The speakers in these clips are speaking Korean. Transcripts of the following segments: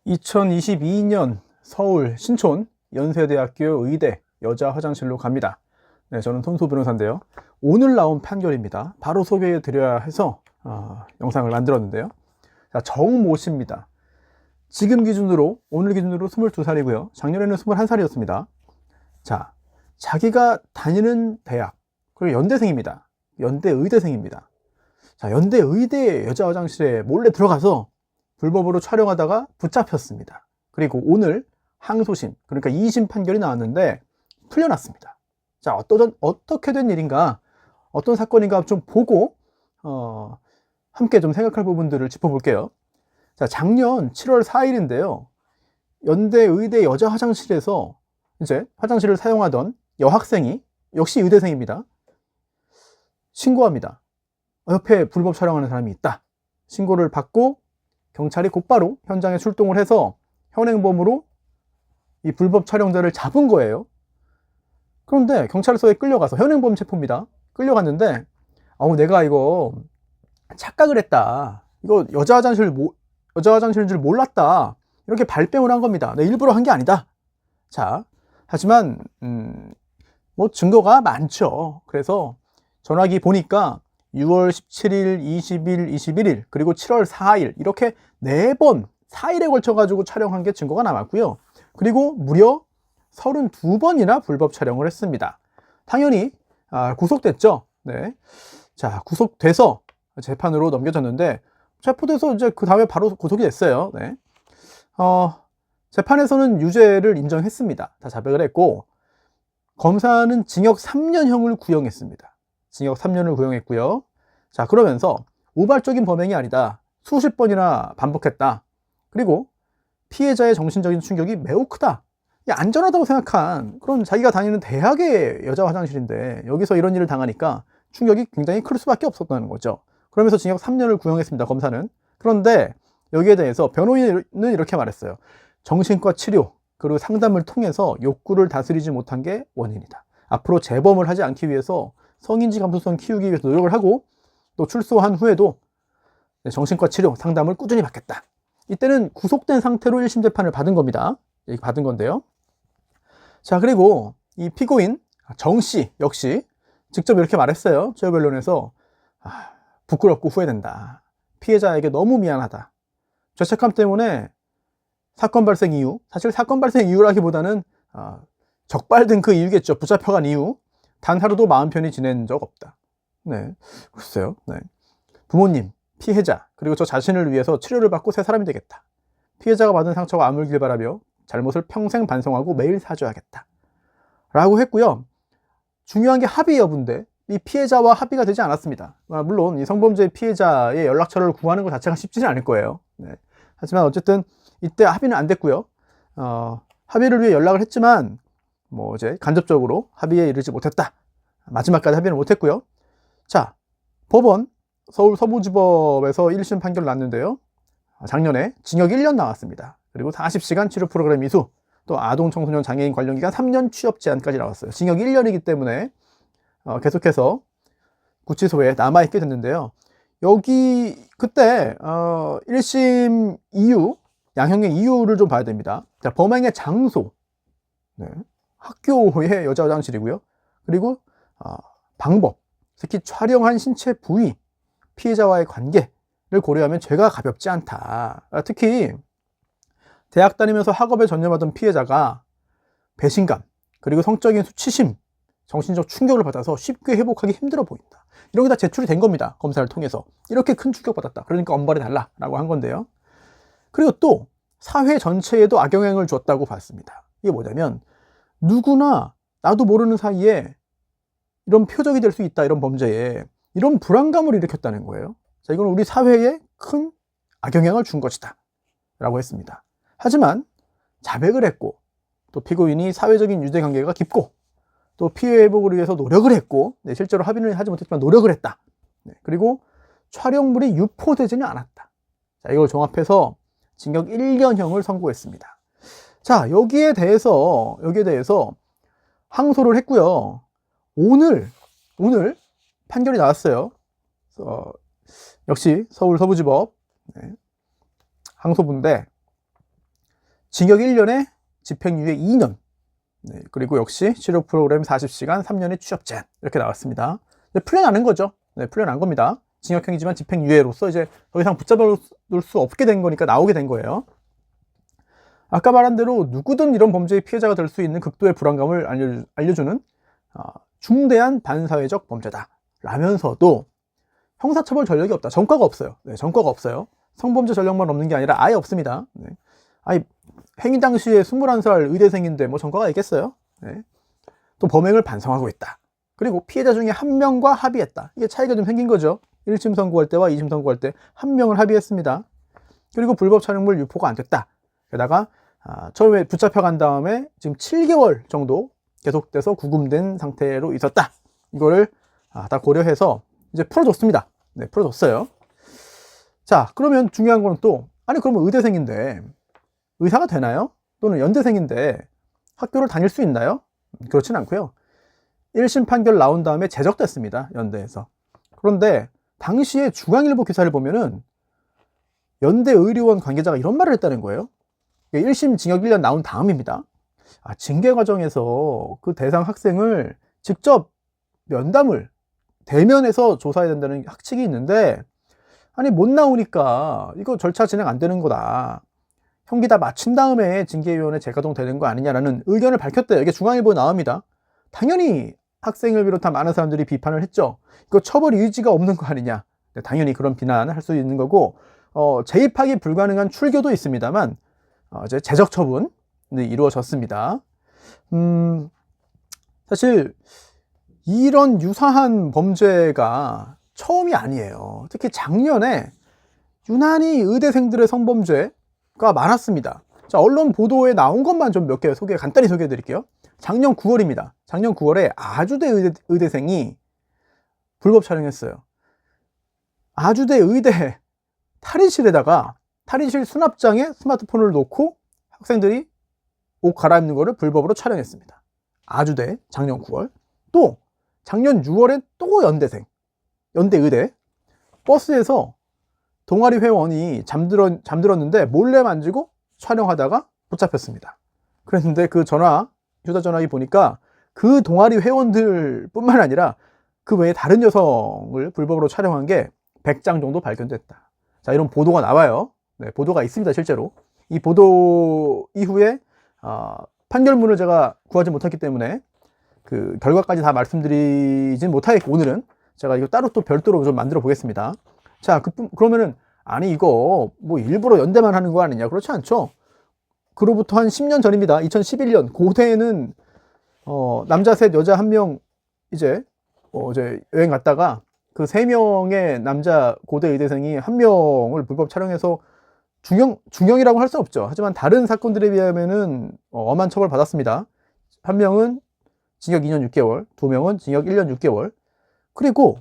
2022년 서울 신촌 연세대학교 의대 여자 화장실로 갑니다. 네, 저는 손수 변호사인데요. 오늘 나온 판결입니다. 바로 소개해 드려야 해서 영상을 만들었는데요. 자, 정모 씨입니다. 지금 기준으로, 오늘 기준으로 22살이고요. 작년에는 21살이었습니다. 자, 자기가 다니는 대학, 그리고 연대생입니다. 연대 의대생입니다. 자, 연대 의대 여자 화장실에 몰래 들어가서 불법으로 촬영하다가 붙잡혔습니다. 그리고 오늘 항소심, 그러니까 2심 판결이 나왔는데 풀려났습니다. 자, 어떻게 된 일인가, 어떤 사건인가 좀 보고 함께 좀 생각할 부분들을 짚어볼게요. 자, 작년 7월 4일인데요. 연대 의대 여자 화장실에서 이제 화장실을 사용하던 여학생이, 역시 의대생입니다, 신고합니다. 옆에 불법 촬영하는 사람이 있다. 신고를 받고 경찰이 곧바로 현장에 출동을 해서 현행범으로 이 불법 촬영자를 잡은 거예요. 그런데 경찰서에 끌려가서 현행범 체포입니다. 끌려갔는데 내가 이거 착각을 했다. 이거 여자 화장실인 줄 몰랐다. 이렇게 발뺌을 한 겁니다. 내 일부러 한 게 아니다. 자, 하지만 뭐 증거가 많죠. 그래서 전화기 보니까 6월 17일, 20일, 21일, 그리고 7월 4일 이렇게 4번, 4일에 걸쳐 가지고 촬영한 게 증거가 남았고요. 그리고 무려 32번이나 불법 촬영을 했습니다. 당연히 구속됐죠. 네. 자, 구속돼서 재판으로 넘겨졌는데, 체포돼서 이제 그 다음에 바로 구속이 됐어요. 네. 재판에서는 유죄를 인정했습니다. 다 자백을 했고, 검사는 징역 3년형을 구형했습니다. 징역 3년을 구형했고요. 자, 그러면서 우발적인 범행이 아니다. 수십 번이나 반복했다. 그리고 피해자의 정신적인 충격이 매우 크다. 안전하다고 생각한 그런 자기가 다니는 대학의 여자 화장실인데 여기서 이런 일을 당하니까 충격이 굉장히 클 수밖에 없었다는 거죠. 그러면서 징역 3년을 구형했습니다, 검사는. 그런데 여기에 대해서 변호인은 이렇게 말했어요. 정신과 치료 그리고 상담을 통해서 욕구를 다스리지 못한 게 원인이다. 앞으로 재범을 하지 않기 위해서 성인지 감수성 키우기 위해서 노력을 하고, 또 출소한 후에도 정신과 치료 상담을 꾸준히 받겠다. 이때는 구속된 상태로 1심 재판을 받은 겁니다. 받은 건데요. 자, 그리고 이 피고인 정씨 역시 직접 이렇게 말했어요. 최후변론에서 부끄럽고 후회된다. 피해자에게 너무 미안하다. 죄책감 때문에 사건 발생 이후, 사실 사건 발생 이유라기보다는 적발된 그 이유겠죠. 붙잡혀간 이후 단 하루도 마음 편히 지낸 적 없다. 네, 글쎄요. 네. 부모님, 피해자, 그리고 저 자신을 위해서 치료를 받고 새 사람이 되겠다. 피해자가 받은 상처가 아물길 바라며 잘못을 평생 반성하고 매일 사죄하겠다. 라고 했고요. 중요한 게 합의 여부인데 이 피해자와 합의가 되지 않았습니다. 물론 이 성범죄 피해자의 연락처를 구하는 것 자체가 쉽지는 않을 거예요. 네. 하지만 어쨌든 이때 합의는 안 됐고요. 합의를 위해 연락을 했지만 이제 간접적으로 합의에 이르지 못했다. 마지막까지 합의는 못했고요. 자, 법원 서울 서부지법에서 1심 판결 났는데요. 작년에 징역 1년 나왔습니다. 그리고 40시간 치료 프로그램 이수, 또 아동 청소년 장애인 관련 기간 3년 취업 제한까지 나왔어요. 징역 1년이기 때문에 계속해서 구치소에 남아있게 됐는데요. 여기 그때 1심 이유, 양형의 이유를 좀 봐야 됩니다. 자, 범행의 장소, 네. 학교의 여자 화장실이고요. 그리고 방법, 특히 촬영한 신체 부위, 피해자와의 관계를 고려하면 죄가 가볍지 않다. 특히 대학 다니면서 학업에 전념하던 피해자가 배신감, 그리고 성적인 수치심, 정신적 충격을 받아서 쉽게 회복하기 힘들어 보인다. 이런 게 다 제출이 된 겁니다. 검사를 통해서. 이렇게 큰 충격받았다. 그러니까 엄벌해달라라고 한 건데요. 그리고 또 사회 전체에도 악영향을 줬다고 봤습니다. 이게 뭐냐면 누구나 나도 모르는 사이에 이런 표적이 될 수 있다. 이런 범죄에 이런 불안감을 일으켰다는 거예요. 자, 이건 우리 사회에 큰 악영향을 준 것이다 라고 했습니다. 하지만 자백을 했고, 또 피고인이 사회적인 유대관계가 깊고, 또 피해 회복을 위해서 노력을 했고, 실제로 합의는 하지 못했지만 노력을 했다. 그리고 촬영물이 유포되지는 않았다. 자, 이걸 종합해서 징역 1년형을 선고했습니다. 자, 여기에 대해서 항소를 했고요. 오늘 판결이 나왔어요. 역시 서울 서부지법 항소부인데 징역 1년에 집행유예 2년. 네, 그리고 역시 치료 프로그램 40시간 3년의 취업 제한 이렇게 나왔습니다. 풀려나는 거죠. 네, 풀려난 겁니다. 징역형이지만 집행유예로서 이제 더 이상 붙잡을 수 없게 된 거니까 나오게 된 거예요. 아까 말한 대로 누구든 이런 범죄의 피해자가 될 수 있는 극도의 불안감을 알려주는 중대한 반사회적 범죄다 라면서도 형사처벌 전력이 없다. 전과가 없어요. 네, 전과가 없어요. 성범죄 전력만 없는 게 아니라 아예 없습니다. 네. 아니, 행위 당시에 21살 의대생인데 뭐 전과가 있겠어요? 네. 또 범행을 반성하고 있다. 그리고 피해자 중에 한 명과 합의했다. 이게 차이가 좀 생긴 거죠. 1심 선고할 때와 2심 선고할 때 한 명을 합의했습니다. 그리고 불법 촬영물 유포가 안 됐다. 게다가 처음에 붙잡혀간 다음에 지금 7개월 정도 계속돼서 구금된 상태로 있었다. 이거를 다 고려해서 이제 풀어줬습니다. 네, 풀어줬어요. 자, 그러면 중요한 거는 또, 아니, 그러면 의대생인데 의사가 되나요? 또는 연대생인데 학교를 다닐 수 있나요? 그렇진 않고요. 1심 판결 나온 다음에 제적됐습니다. 연대에서. 그런데 당시에 중앙일보 기사를 보면은 연대 의료원 관계자가 이런 말을 했다는 거예요. 1심 징역 1년 나온 다음입니다. 징계 과정에서 그 대상 학생을 직접 면담을 대면해서 조사해야 된다는 학칙이 있는데, 아니 못 나오니까 이거 절차 진행 안 되는 거다. 형기 다 마친 다음에 징계위원회 재가동 되는 거 아니냐라는 의견을 밝혔대요. 이게 중앙일보에 나옵니다. 당연히 학생을 비롯한 많은 사람들이 비판을 했죠. 이거 처벌 의지가 없는 거 아니냐. 네, 당연히 그런 비난을 할 수 있는 거고, 재입학이 불가능한 출교도 있습니다만 이제 제적 처분이 이루어졌습니다. 사실 이런 유사한 범죄가 처음이 아니에요. 특히 작년에 유난히 의대생들의 성범죄가 많았습니다. 자, 언론 보도에 나온 것만 좀 몇 개 간단히 소개해 드릴게요. 작년 9월입니다. 작년 9월에 아주대 의대생이 불법 촬영했어요. 아주대 의대 탈의실에다가 탈의실 수납장에 스마트폰을 놓고 학생들이 옷 갈아입는 거를 불법으로 촬영했습니다. 아주대 작년 9월. 또 작년 6월에 또 연대 의대 버스에서 동아리 회원이 잠들었는데 몰래 만지고 촬영하다가 붙잡혔습니다. 그랬는데 그 휴대전화기 보니까 그 동아리 회원들 뿐만 아니라 그 외에 다른 여성을 불법으로 촬영한 게 100장 정도 발견됐다. 자, 이런 보도가 나와요. 네, 보도가 있습니다, 실제로. 이 보도 이후에 판결문을 제가 구하지 못했기 때문에 그 결과까지 다 말씀드리진 못하겠고, 오늘은 제가 이거 따로 또 별도로 좀 만들어 보겠습니다. 자, 그러면은 아니 이거 뭐 일부러 연대만 하는 거 아니냐? 그렇지 않죠. 그로부터 한 10년 전입니다. 2011년 고대에는 남자 셋 여자 1명 이제 여행 갔다가 그 3명의 남자 고대 의대생이 1명을 불법 촬영해서 중형이라고 할 수 없죠. 하지만 다른 사건들에 비하면은 엄한 처벌 받았습니다. 1명은 징역 2년 6개월, 2명은 징역 1년 6개월. 그리고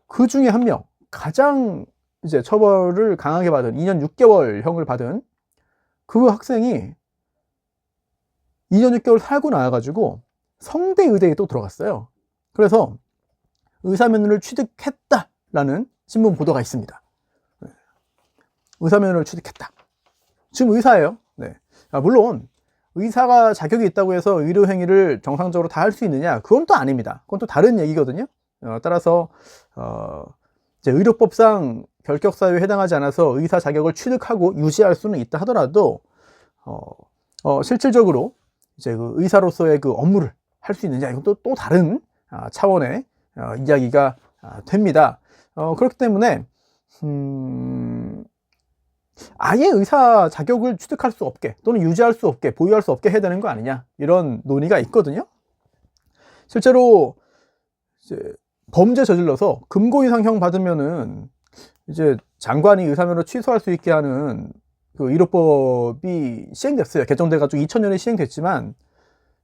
그 중에 1명, 가장 이제 처벌을 강하게 받은 2년 6개월 형을 받은 그 학생이 2년 6개월 살고 나와가지고 성대 의대에 또 들어갔어요. 그래서 의사면허를 취득했다라는 신문 보도가 있습니다. 의사면허를 취득했다. 지금 의사예요. 네. 물론 의사가 자격이 있다고 해서 의료행위를 정상적으로 다 할 수 있느냐? 그건 또 아닙니다. 그건 또 다른 얘기거든요. 따라서 이제 의료법상 결격사유에 해당하지 않아서 의사 자격을 취득하고 유지할 수는 있다 하더라도 실질적으로 이제 그 의사로서의 그 업무를 할 수 있느냐? 이건 또 다른 차원의 이야기가 됩니다. 그렇기 때문에 아예 의사 자격을 취득할 수 없게 또는 유지할 수 없게 보유할 수 없게 해야 되는 거 아니냐, 이런 논의가 있거든요. 실제로 이제 범죄 저질러서 금고 이상형 받으면은 이제 장관이 의사면허 취소할 수 있게 하는 그 의료법이 시행됐어요. 개정돼가지고 2000년에 시행됐지만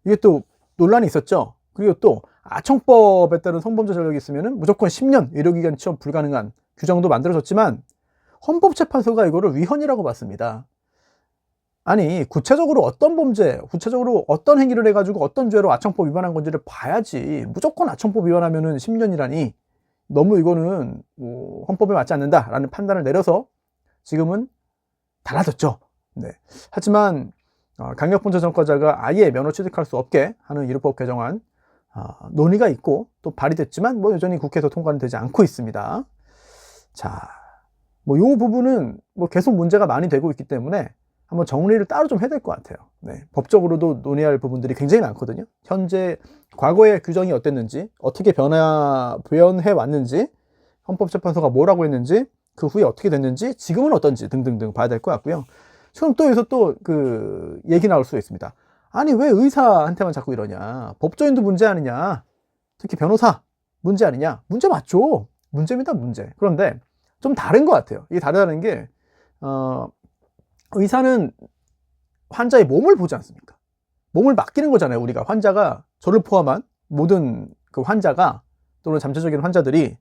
이게 또 논란이 있었죠. 그리고 또 아청법에 따른 성범죄 전력이 있으면은 무조건 10년 의료기관 취업 불가능한 규정도 만들어졌지만 헌법재판소가 이거를 위헌이라고 봤습니다. 아니 구체적으로 어떤 행위를 해가지고 어떤 죄로 아청법 위반한 건지를 봐야지 무조건 아청법 위반하면은 10년이라니 너무 이거는 헌법에 맞지 않는다라는 판단을 내려서 지금은 달라졌죠. 네. 하지만 강력범죄 전과자가 아예 면허 취득할 수 없게 하는 위로법 개정안 논의가 있고 또 발의됐지만 뭐 여전히 국회에서 통과는 되지 않고 있습니다. 자, 뭐 요 부분은 뭐 계속 문제가 많이 되고 있기 때문에 한번 정리를 따로 좀 해야 될 것 같아요. 네. 법적으로도 논의할 부분들이 굉장히 많거든요. 현재 과거의 규정이 어땠는지, 어떻게 변해 왔는지, 헌법재판소가 뭐라고 했는지, 그 후에 어떻게 됐는지, 지금은 어떤지 등등등 봐야 될 것 같고요. 지금 또 여기서 또 그 얘기 나올 수 있습니다. 아니 왜 의사한테만 자꾸 이러냐? 법조인도 문제 아니냐? 특히 변호사 문제 아니냐? 문제 맞죠? 문제입니다, 문제. 그런데 좀 다른 것 같아요. 이게 다르다는 게 의사는 환자의 몸을 보지 않습니까? 몸을 맡기는 거잖아요. 우리가 환자가, 저를 포함한 모든 그 환자가 또는 잠재적인 환자들이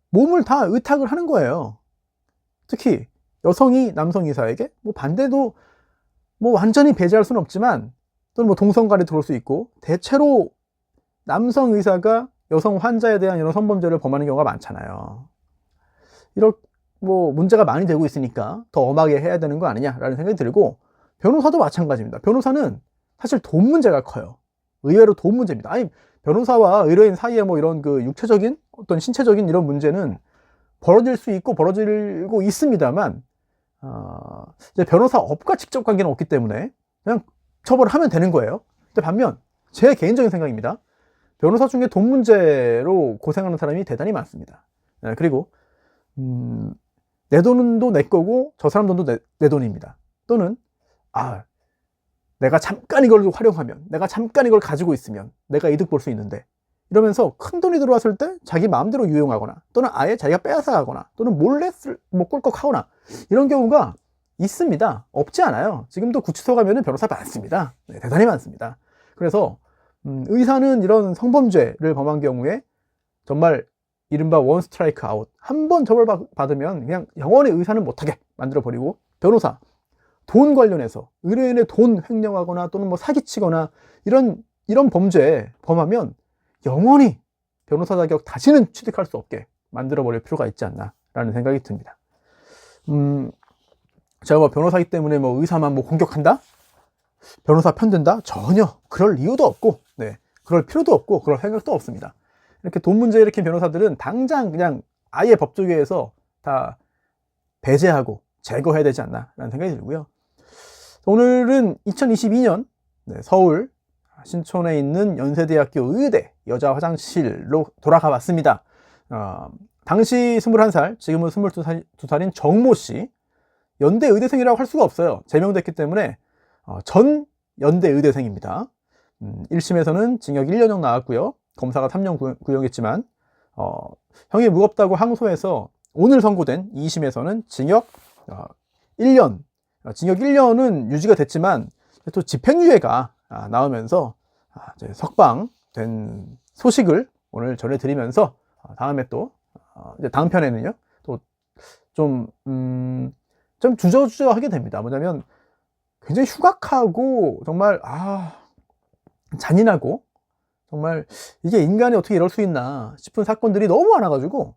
몸을 다 의탁을 하는 거예요. 특히 여성이 남성 의사에게 뭐 반대도 뭐 완전히 배제할 수는 없지만, 또는 뭐 동성간에 들어올 수 있고, 대체로 남성 의사가 여성 환자에 대한 이런 성범죄를 범하는 경우가 많잖아요. 이런 뭐 문제가 많이 되고 있으니까 더 엄하게 해야 되는 거 아니냐라는 생각이 들고, 변호사도 마찬가지입니다. 변호사는 사실 돈 문제가 커요. 의외로 돈 문제입니다. 아니, 변호사와 의뢰인 사이에 뭐 이런 그 육체적인 어떤 신체적인 이런 문제는 벌어질 수 있고 벌어지고 있습니다만, 이제 변호사 업과 직접 관계는 없기 때문에 그냥 처벌을 하면 되는 거예요. 근데 반면 제 개인적인 생각입니다. 변호사 중에 돈 문제로 고생하는 사람이 대단히 많습니다. 그리고 내 돈도 내 거고 저 사람 돈도 내 돈입니다. 또는 내가 잠깐 이걸 활용하면, 내가 잠깐 이걸 가지고 있으면 내가 이득 볼 수 있는데, 이러면서 큰 돈이 들어왔을 때 자기 마음대로 유용하거나, 또는 아예 자기가 빼앗아가거나, 또는 몰래 뭐 꿀꺽하거나, 이런 경우가 있습니다. 없지 않아요. 지금도 구치소 가면은 변호사 많습니다. 네, 대단히 많습니다. 그래서 의사는 이런 성범죄를 범한 경우에 정말 이른바 원 스트라이크 아웃, 한 번 처벌받으면 그냥 영원히 의사는 못하게 만들어버리고, 변호사, 돈 관련해서 의뢰인의 돈 횡령하거나 또는 뭐 사기치거나 이런 범죄 범하면 영원히 변호사 자격 다시는 취득할 수 없게 만들어버릴 필요가 있지 않나라는 생각이 듭니다. 제가 뭐 변호사이기 때문에 뭐 의사만 뭐 공격한다? 변호사 편든다? 전혀 그럴 이유도 없고, 네, 그럴 필요도 없고 그럴 생각도 없습니다. 이렇게 돈 문제 일으킨 변호사들은 당장 그냥 아예 법조계에서 다 배제하고 제거해야 되지 않나라는 생각이 들고요. 오늘은 2022년 서울 신촌에 있는 연세대학교 의대 여자 화장실로 돌아가 봤습니다. 당시 21살, 지금은 22살인 정모 씨, 연대 의대생이라고 할 수가 없어요. 제명됐기 때문에 전 연대 의대생입니다. 1심에서는 징역 1년형 나왔고요. 검사가 3년 구형했지만 형이 무겁다고 항소해서 오늘 선고된 2심에서는 징역 1년, 징역 1년은 유지가 됐지만 또 집행유예가 나오면서 이제 석방된 소식을 오늘 전해드리면서 다음에 또 이제 다음 편에는요 또 좀 주저주저하게 됩니다. 뭐냐면 굉장히 흉악하고 정말 잔인하고 정말 이게 인간이 어떻게 이럴 수 있나 싶은 사건들이 너무 많아가지고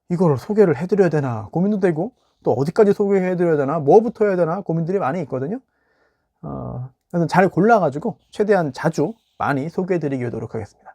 이거를 소개를 해드려야 되나 고민도 되고, 또 어디까지 소개해드려야 되나, 뭐부터 해야 되나 고민들이 많이 있거든요. 그래서 잘 골라가지고 최대한 자주 많이 소개해드리기 노력하겠습니다.